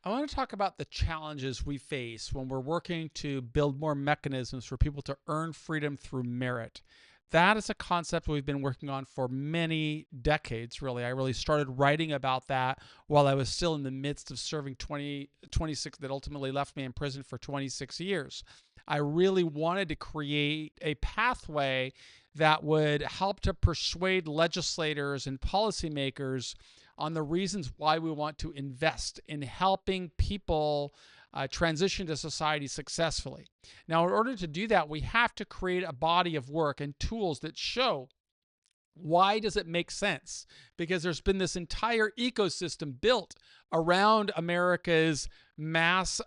I want to talk about the challenges we face when we're working to build more mechanisms for people to earn freedom through merit. That is a concept we've been working on for many decades, really. I really started writing about that while I was still in the midst of serving 26, that ultimately left me in prison for 26 years. I really wanted to create a pathway that would help to persuade legislators and policymakers on the reasons why we want to invest in helping people transition to society successfully. Now, in order to do that, we have to create a body of work and tools that show why does it make sense? Because there's been this entire ecosystem built around America's mass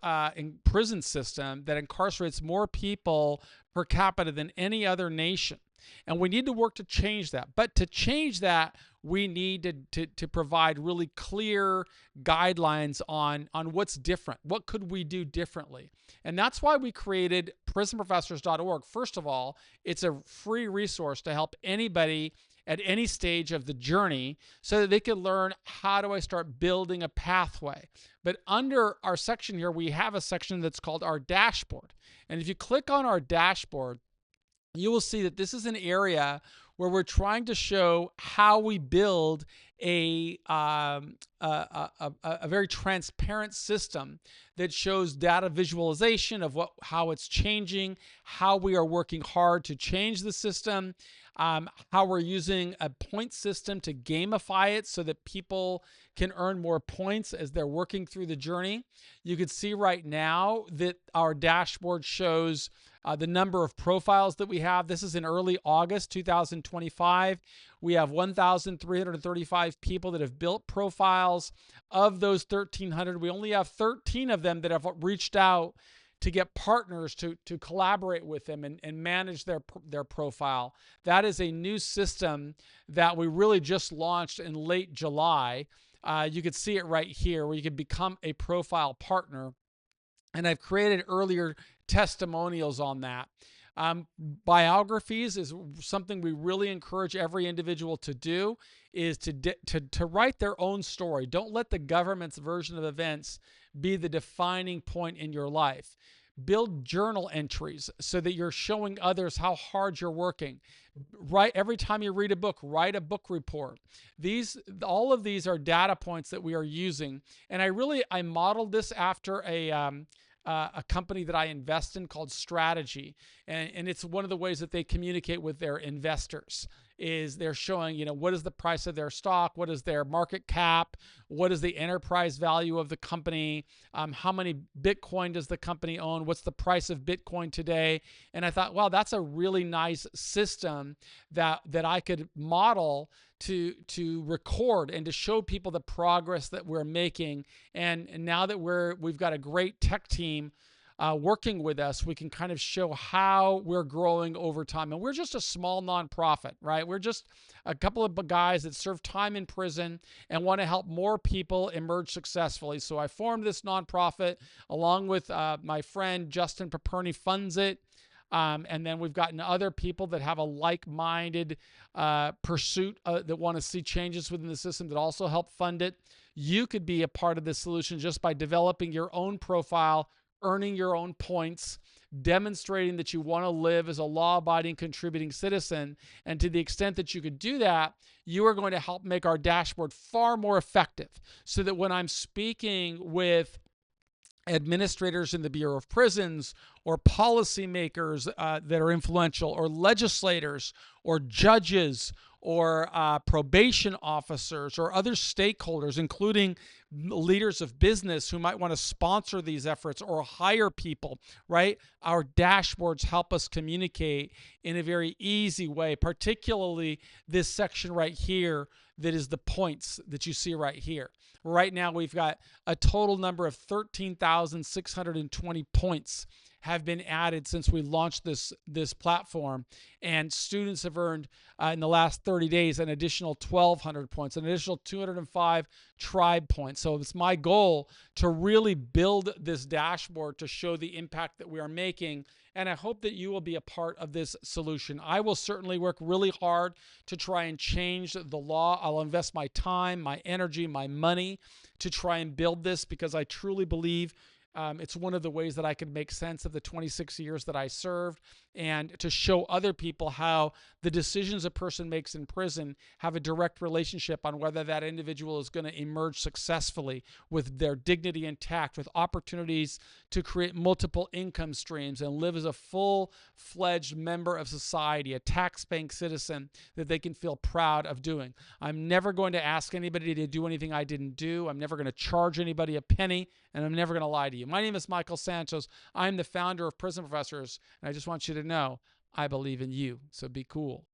prison system that incarcerates more people per capita than any other nation. And we need to work to change that. But to change that, we need to provide really clear guidelines on what's different. What could we do differently? And that's why we created prisonprofessors.org. First of all, it's a free resource to help anybody at any stage of the journey so that they can learn, how do I start building a pathway? But under our section here, we have a section that's called our dashboard. And if you click on our dashboard, you will see that this is an area where we're trying to show how we build a very transparent system that shows data visualization of how it's changing, how we are working hard to change the system, how we're using a point system to gamify it so that people can earn more points as they're working through the journey. You can see right now that our dashboard shows the number of profiles that we have. This is in early August 2025. We have 1,335 people that have built profiles. Of those 1,300, we only have 13 of them that have reached out to get partners to collaborate with them and manage their profile. That is a new system that we really just launched in late July. You can see it right here where you can become a profile partner. And I've created earlier testimonials on that. Biographies is something we really encourage every individual to do, is to write their own story. Don't let the government's version of events be the defining point in your life. Build journal entries so that you're showing others how hard you're working. Every time you read a book, write a book report. All of these are data points that we are using. And I modeled this after a company that I invest in called Strategy. And it's one of the ways that they communicate with their investors is they're showing, what is the price of their stock? What is their market cap? What is the enterprise value of the company? How many Bitcoin does the company own? What's the price of Bitcoin today? And I thought, wow, that's a really nice system that I could model to record and to show people the progress that we're making. And now that we've got a great tech team working with us, we can kind of show how we're growing over time. And we're just a small nonprofit, right? We're just a couple of guys that serve time in prison and want to help more people emerge successfully. So I formed this nonprofit along with my friend Justin Paperny funds it. And then we've gotten other people that have a like-minded pursuit that want to see changes within the system that also help fund it. You could be a part of this solution just by developing your own profile, earning your own points, demonstrating that you want to live as a law-abiding, contributing citizen. And to the extent that you could do that, you are going to help make our dashboard far more effective so that when I'm speaking with administrators in the Bureau of Prisons or policymakers that are influential, or legislators or judges or probation officers or other stakeholders, including leaders of business who might want to sponsor these efforts or hire people, right? Our dashboards help us communicate in a very easy way, particularly this section right here that is the points that you see right here. Right now, we've got a total number of 13,620 points have been added since we launched this platform, and students have earned in the last 30 days an additional 1,200 points, an additional 205 tribe points. So it's my goal to really build this dashboard to show the impact that we are making, and I hope that you will be a part of this solution. I will certainly work really hard to try and change the law. I'll invest my time, my energy, my money to try and build this, because I truly believe it's one of the ways that I can make sense of the 26 years that I served, and to show other people how the decisions a person makes in prison have a direct relationship on whether that individual is going to emerge successfully with their dignity intact, with opportunities to create multiple income streams and live as a full-fledged member of society, a tax-paying citizen that they can feel proud of doing. I'm never going to ask anybody to do anything I didn't do. I'm never going to charge anybody a penny, and I'm never going to lie to you. My name is Michael Santos. I'm the founder of Prison Professors, and I just want you to know I believe in you. So be cool.